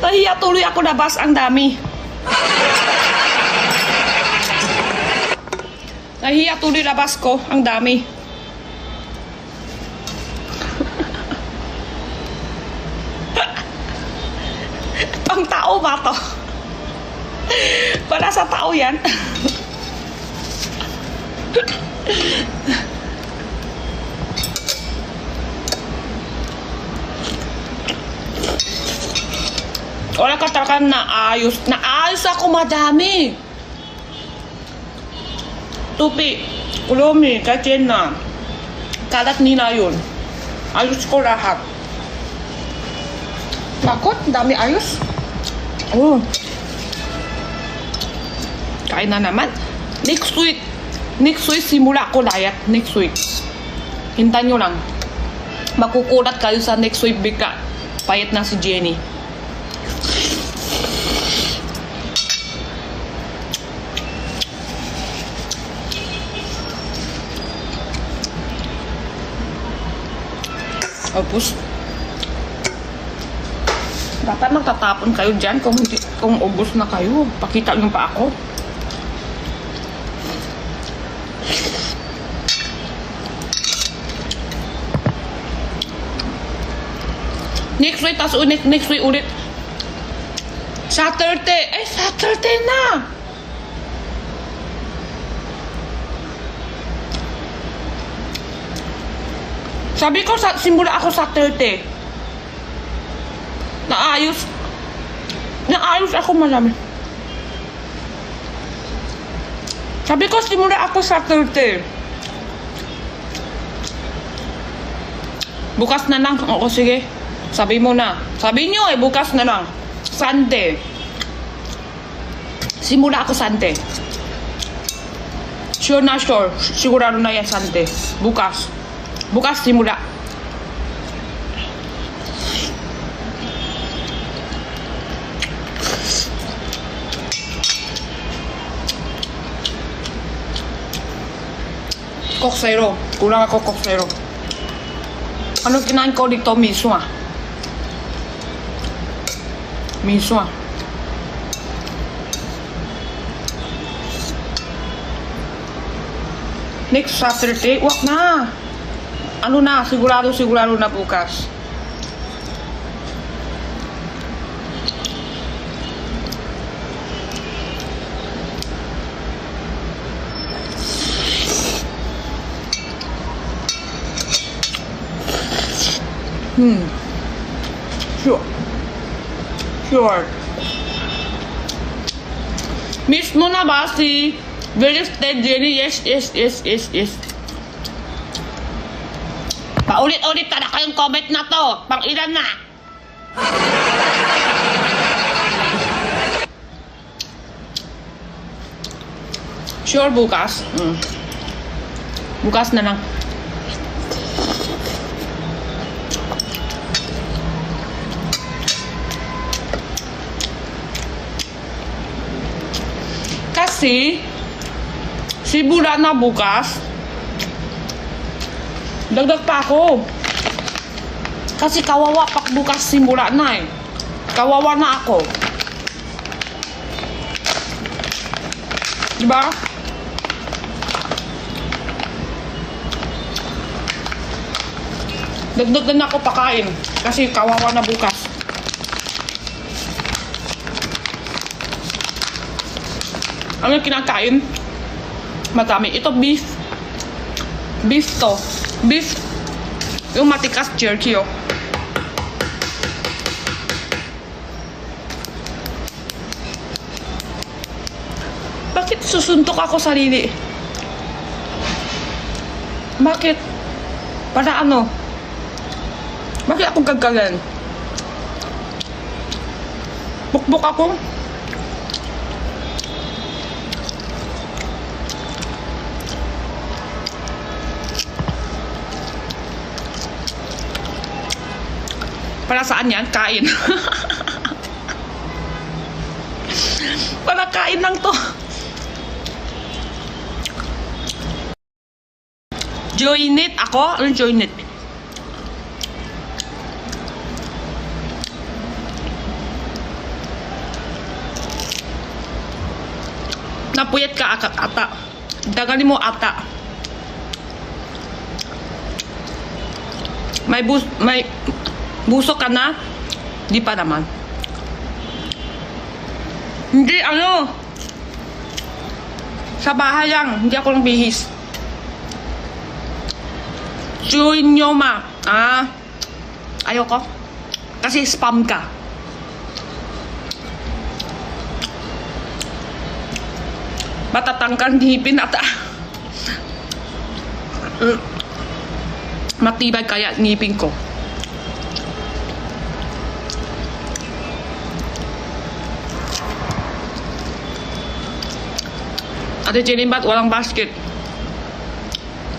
Nahiya tuloy ako labas. Ang dami. Nahiya tuloy labas ko. Ang dami. Pang tao ba to? Para sa tao yan. Wala ka talaga naayos. Naayos ako madami. Tupi, kulomi, kachin na. Kalat nila yun. Ayos ko lahat. Bakit? Dami ayos. Oh. Kain na naman. Next week. Next week, simula ko diet. Next week. Hintayin nyo lang. Makukulat kayo sa next week bigla. Payat na si Jenny. Tapos, dapat magtatapon kayo dyan kung ubos na kayo. Pakita nyo pa ako. Next week, tas next week ulit. Saturday. Saturday na. Sabi ko, simula ako Saturday. Naayos ako marami. Sabi ko, simula ako Saturday. Bukas na lang. Oo, sige. Sabi mo na. Sabi nyo bukas na lang. Sunday. Simula ako Sunday. Sure na sure. Sigurado na yan Sunday. Bukas. Bukas simula. Coke Zero. Kulang ako Coke Zero. Ano kinain ko dito? Miso ah. Miso ah. Next Saturday, wag na. Ano na, sigurado na bukas. Sure. Miss mo na ba si Very Steady Jenny? Yes. Paulit-ulit ka na kayong comment na to. Pang ilan na? Sure, bukas. Bukas na lang. Kasi, simula na bukas, dagdag pa ako. Kasi kawawa pa bukas simula na eh. Kawawa na ako. Diba? Dagdag na ako pakain. Kasi kawawa na bukas. Ano kinakain? Matami. Ito beef. Beef to. Beef. Yung matikas jerky oh. Bakit susuntok ako sarili? Bakit? Para ano? Bakit ako gagalan? Bukbuk ako? Para saan yan? Kain. Para kain lang to. Join it. Ako? Ano join it? Napuyat ka ata. Dagalin mo ata. May buso ka na? Di pa naman. Hindi, ano? Sa bahay lang. Hindi ako lang bihis. Join nyo, ma. Ayoko. Kasi spam ka. Matatangkang ngipin ata. Matibay kaya ngipin ko. Ate Jenny, ba't walang basket?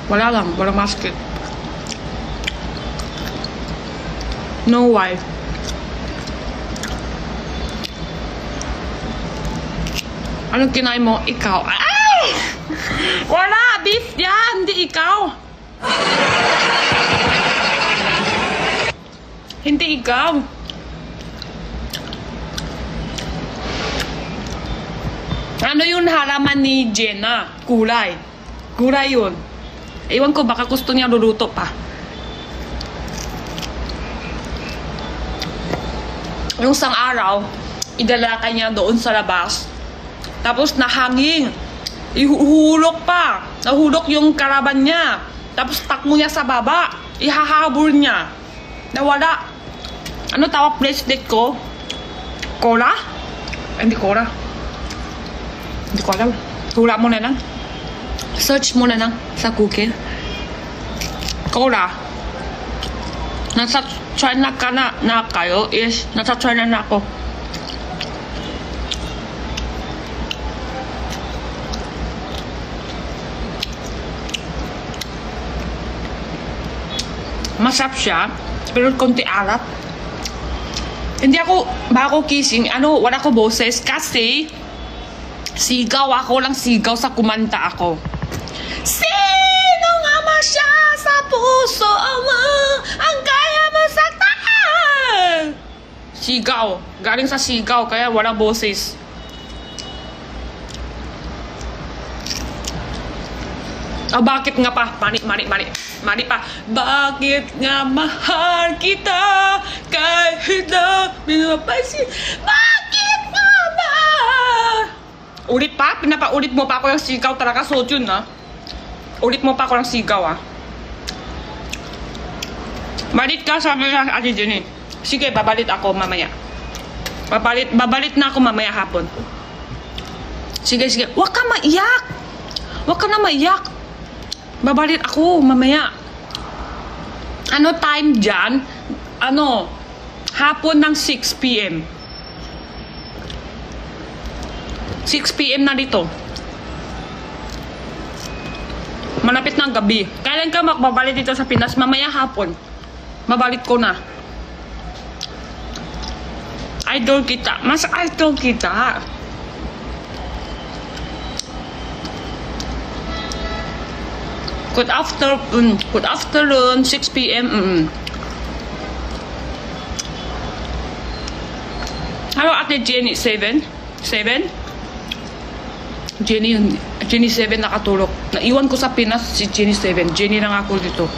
Wala lang, walang basket. No why. Anong kinain mo? Ikaw. Ay! Wala! Beef yan! Hindi ikaw! Hindi ikaw! Ano yun halaman ni Jenna? Gulay. Gulay yun. Ewan ko, baka gusto niya luluto pa. Yung isang araw, idala ka niya doon sa labas. Tapos nahanging. Ihulok pa. Nahulok yung karaban niya. Tapos takmo niya sa baba. Ihahabol niya. Nawala. Ano tawag bracelet ko? Cola? Hindi cola. Hindi ko alam. Hula mo na lang. Search mo na lang sa Google. Cola. Nasa China ka na kayo. Yes, nasa China na ako. Masarap siya, pero konti alat. Hindi ako, bago kissing, wala ko boses kasi sigaw ako lang sigaw sa kumanta ako. Sino nga ma siya sa puso mo, ang kaya mo saktan? Sigaw, galing sa sigaw, kaya wala boses. Bakit nga pa? Mani pa. Bakit nga mahal kita kahit na pinapansin? Bakit nga ba? Ulit pa? Pinapaulit mo pa ako yung sigaw talaga. So yun ulit mo pa ako ng sigaw Balit ka sabi na Ate Jenny. Sige, babalit ako mamaya. Babalit na ako mamaya hapon. Sige. Huwag ka maiyak. Huwag ka na maiyak. Babalit ako mamaya. Ano time dyan? Hapon ng 6 p.m. 6 p.m. na dito. Malapit na ang gabi. Kailan ka magbabalik dito sa Pinas? Mamaya hapon. Mabalik ko na. Idol kita. Mas idol kita. Good afternoon, 6 p.m. Hello, Ate Jenny, 7? Jenny 7 nakatulog. Naiwan ko sa Pinas si Jenny 7. Jenny lang ako dito.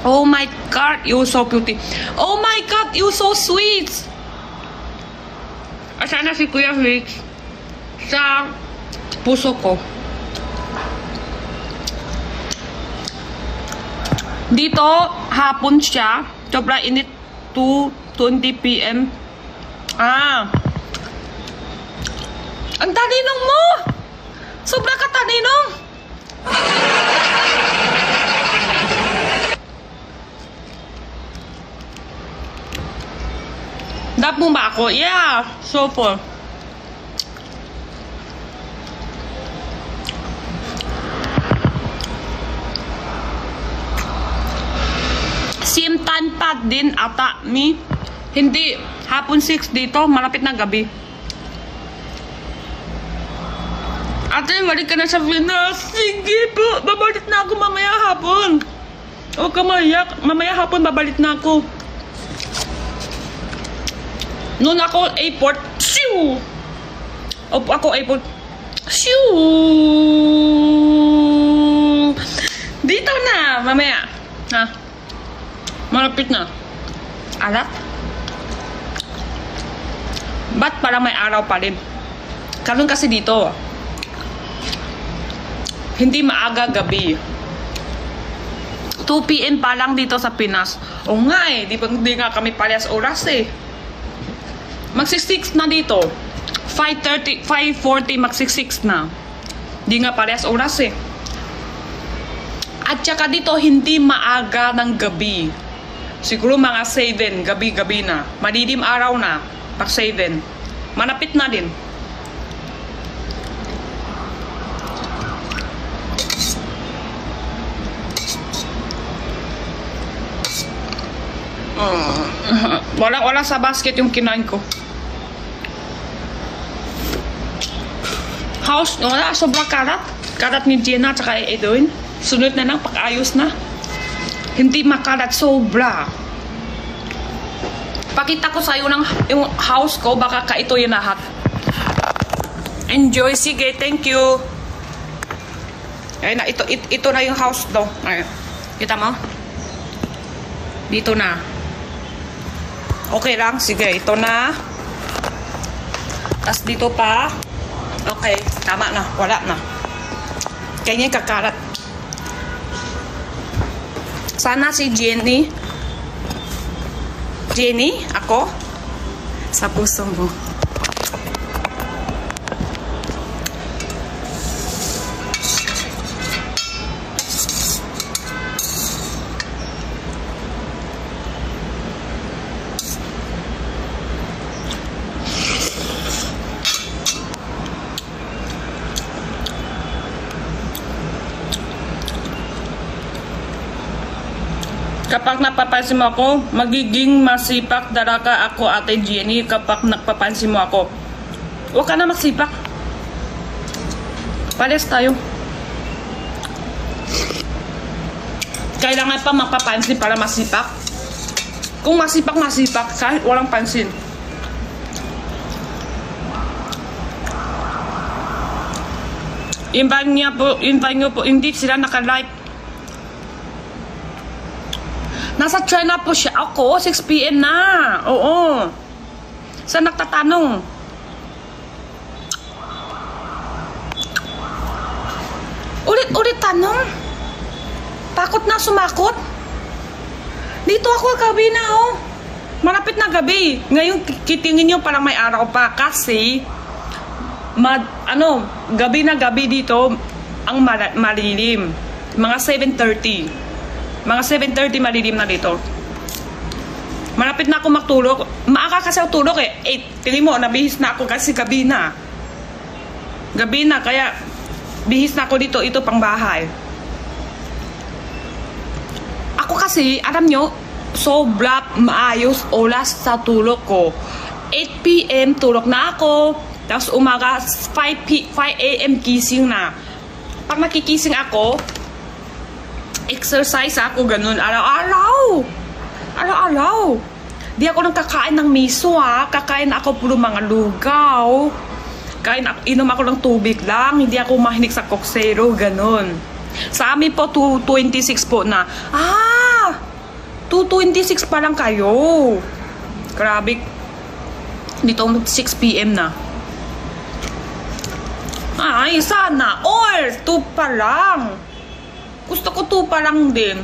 Oh my God, you're so pretty. Oh my God, you're so sweet. Asan na si Kuya Rich? Sa puso ko. Dito, hapon siya. Sobra init, 2:20 p.m. Ang talinong mo! Sobra ka talinong! Dap mo ba ako? Yeah, super. Same time pa din ata mi. Hindi, hapon 6 dito, malapit na gabi. Ate, balik ka na sa Pinas. Sige po, babalik na ako mamaya hapon. Huwag ka maiyak, mamaya hapon babalik na ako. Noon ako airport, shoo! Opo ako airport, shoo! Dito na, mamaya. Ha? Malapit na. Alat? Ba't parang may araw pa rin? Karon kasi dito, hindi maaga gabi. 2 PM pa lang dito sa Pinas. O nga eh, di nga kami parehas oras eh. Magsi-6 na dito. 5:30, 5:40, magsi-6 na. Di nga parehas oras eh. At saka dito, hindi maaga ng gabi. Siguro mga 7, gabi-gabi na. Madidim araw na, pag 7. Manapit na din. Wala sa basket yung kinain ko. House, wala, sobrang karat. Karat ni Jenna at saka Edwin. Sunod na lang, pag-ayos na. Hindi makarat, sobra. Pakita ko sa'yo yung house ko, baka kaito yung lahat. Enjoy, sige, thank you. Ayun na, ito na yung house daw. Ayun. Kita mo? Dito na. Okay lang, sige, ito na. Tapos dito pa. Okay, tama na, wala na. Kanya kakarat. Sana si Jenny. Jenny, ako? Sa puso mo. Kapag napapansin mo ako, magiging masipag talaga ako, Ate Jenny, kapag napapansin mo ako. Huwag ka na masipag. Pares tayo. Kailangan pa mapapansin para masipag. Kung masipag, kahit walang pansin. Invite nyo po, hindi sila naka-like. Nasa China po siya. Ako, 6 PM na. Oo. Sa nagtatanong. Ulit tanong. Takot na sumakot. Dito ako gabi na, oh. Malapit na gabi. Ngayon, kitingin nyo parang may araw pa. Kasi, gabi na gabi dito, ang malilim. Mga 7:30. Mga 7:30 malilim na dito. Malapit na ako magtulog. Maaga kasi ako tulog eh. 8. Tingin mo, nabihis na ako kasi gabi na. Gabi na, kaya bihis na ako dito. Ito pang bahay. Ako kasi, alam nyo, sobra maayos oras sa tulog ko. 8 PM tulog na ako. Tapos umaga, 5 AM gising na. Pag nakikising ako, exercise ako, ganun. Araw-araw. Di ako nang kakain ng miso, ha. Kakain ako puro mga lugaw. Inom ako ng tubig lang. Hindi ako mahilig sa koksero, ganun. Sa amin po, 2:26 po na. 2:26 pa lang kayo. Grabe. Dito 6 PM na. Ay, sana all 2 pa lang. Gusto ko 2 pa lang din.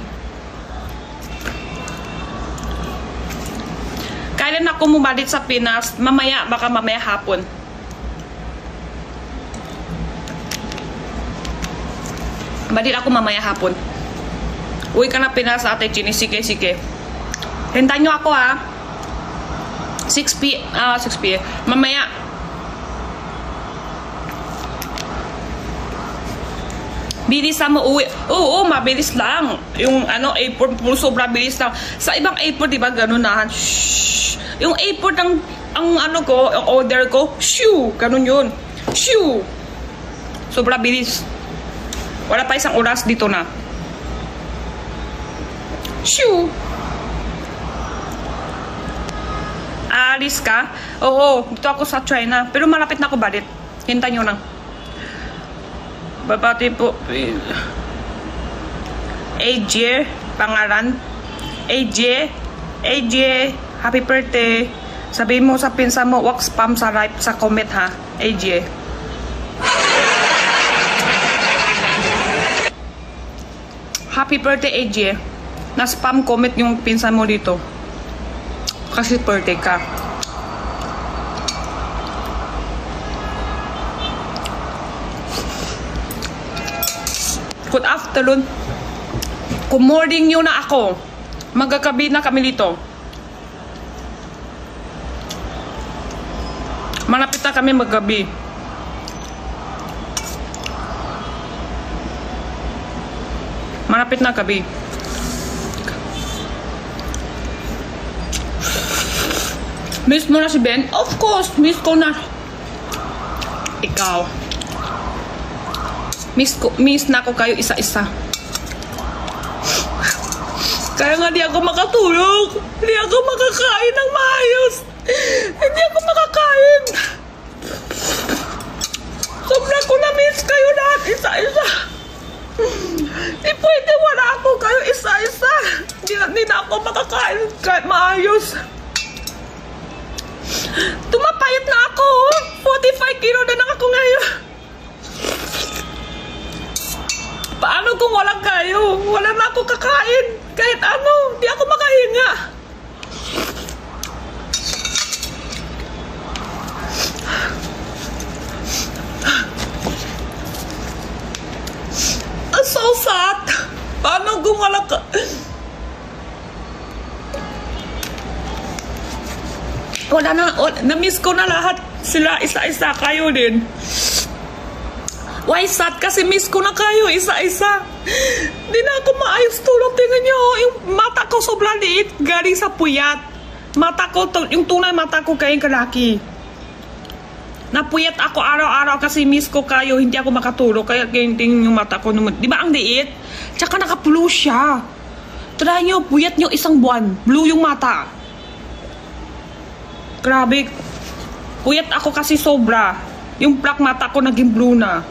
Kailan ako bumalik sa Pinas? Mamaya, baka mamaya hapon. Balik ako mamaya hapon. Uwi ka na Pinas, Ate Jenny. Sige. Hintayin nyo ako, ha. 6 PM. Mamaya. Bilis mo uwi. Oo, mabilis lang. Yung airport, sobrang bilis lang. Sa ibang airport, di ba, ganun na. Shhh. Yung airport, ang order ko, shoo, ganun yun. Shoo. Sobrang bilis. Wala pa isang oras dito na. Shoo. Aalis ka? Oo, dito ako sa China. Pero malapit na ako balik. Hintayin nyo lang. Babati po. AJ, pangalan. AJ, happy birthday. Sabihin mo sa pinsan mo, wag spam sa live sa comment ha. AJ. Happy birthday, AJ. Na-spam comment yung pinsan mo dito. Kasi birthday ka. Good afternoon. Good morning nyo na ako. Magkakabi na kami dito. Malapit na kami maggabi. Malapit na gabi. Miss mo na si Ben? Of course, miss ko na. Ikaw. Miss na ko kayo isa-isa. Kaya nga di ako makatulog. Di ako makakain ng maayos. Hindi ako makakain. Sobra ko na miss kayo lahat isa-isa. Di pwede wala ako kayo isa-isa. Hindi na ako makakain kahit maayos. Tumapayat na ako. 45 kilo na lang ako ngayon. Paano kung walang kayo? Wala na ako kakain. Kahit ano, di ako makahinga. So sad. Paano kung walang ka... Wala na, na-miss ko na lahat sila isa-isa, kayo din. Why sad? Kasi miss ko na kayo isa-isa. Di na ako maayos tulog. Tingnan nyo, yung mata ko sobrang liit. Galing sa puyat. Mata ko, yung tunay mata ko kayong kalaki. Napuyat ako araw-araw kasi miss ko kayo. Hindi ako makatulog. Kaya tingnan yung mata ko. Di ba ang liit? Tsaka naka-blue siya. Try nyo, puyat nyo isang buwan. Blue yung mata. Grabe. Puyat ako kasi sobra. Yung black mata ko naging blue na.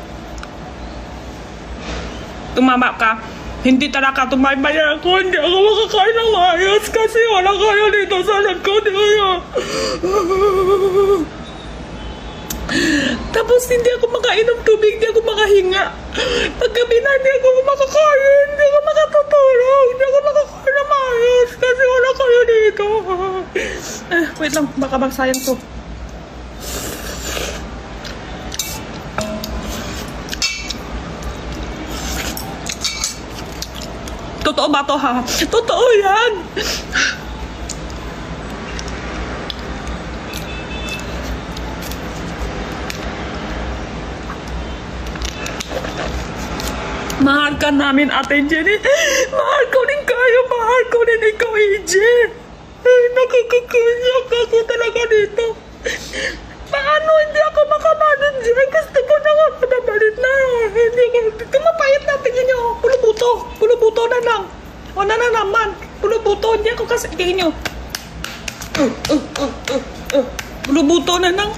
Tumama ka. Hindi talaga tumaybaya ako. Hindi ako makakain ng maayos kasi wala kayo dito sa likod. Tapos hindi ako makainom tubig. Hindi ako makahinga. Paggabi na hindi ako makakain. Hindi ako makatutulog. Hindi ako makakain ng maayos kasi wala kayo dito. Wait lang. Baka magsayang to. Totoo ba to ha? Totoo yan! Mahal ka namin, Ate Jenny. Mahal ko din kayo. Mahal ko din ikaw, AJ. Ay, nakakakanyak ako talaga dito. Paano hindi ako makamanod dyan? Gusto ko na nga madabalit na. Hindi ko. Tumapayat natin yun yung pulubuto. Pulubuto na lang. O na naman. Pulubuto. Hindi ako kasi. Tingin nyo. Pulubuto na lang.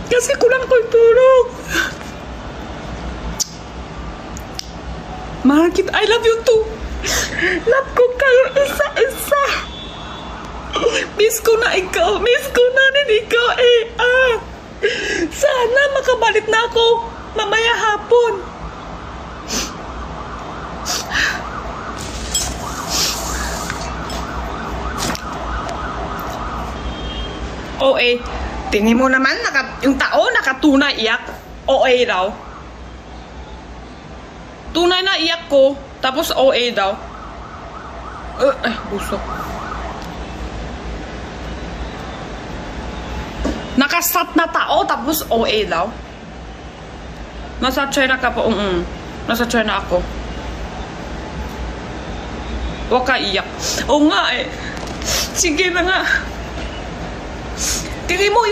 Kasi kulang ko yung tulog. Mahal kita. I love you too. Love ko kayo isa-isa. Miss ko na ikaw. Miss ko na din ikaw Sana makabalik na ako mamaya hapon. Tingin mo naman yung tao nakatunay iyak. Daw. Tunay na iyak ko. Tapos daw. Busok. Nakasat na tao, tapos daw. Nasa China ka po, Nasa China ako. Huwag ka iyak. Oo nga Sige na nga. Tingin mo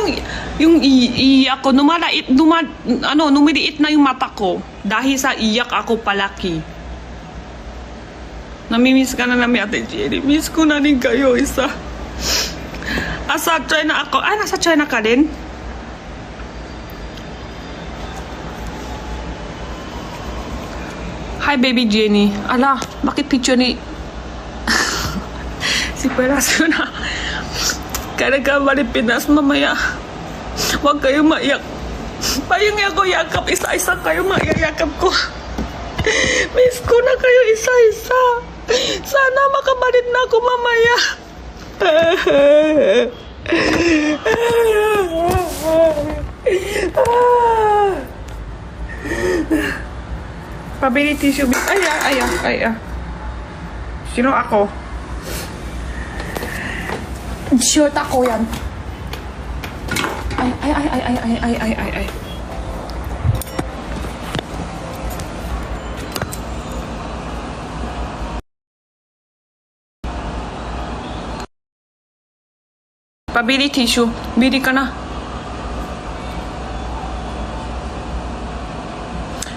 yung iyak ko, numiliit na yung mata ko. Dahil sa iyak ako palaki. Namimiss ka na namin, Ate Jenny. Miss ko na din kayo, isa. Asa China ako? Ay, nasa China ka din? Hi, baby Jenny. Ala, bakit picture ni... si Peraso na. Kaya ka Pinas mamaya. Huwag kayong maiyak. Payong ako yakap. Isa-isa kayo maiyakap ko. Miss ko na kayo isa-isa. Sana makabalik na ako mamaya. Pabili tissue. Ay. Sino ako? Shirt ako yan. Ay. Pabili tissue. Bili ka na.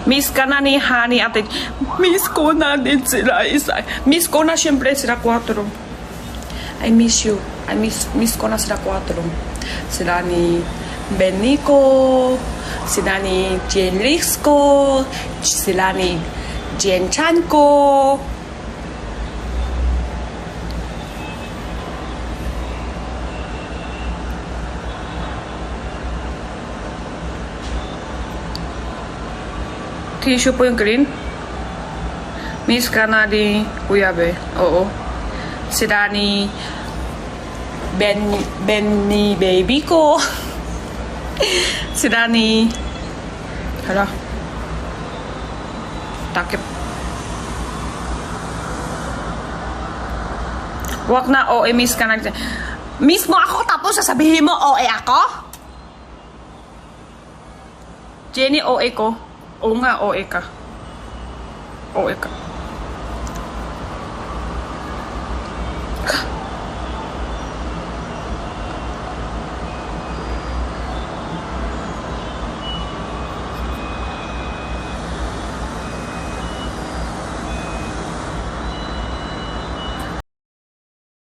Miss ka na ni Honey ate. Miss ko na din sila isa. Miss ko na siyempre sila 4. I miss you. Miss ko na sila 4. Sila ni Beniko, sila ni Jenrix ko, sila ni Jen Chan ko. Tissue po yung green. Miss ka na ni Kuya Be. Oo. Sila ni Benny baby ko. Sila ni... Hala. Takip. Wag na OA, miss ka na. Miss mo ako tapos sasabihin mo OA ako? Jenny, OA ko. Oo nga, OA ka. OA ka.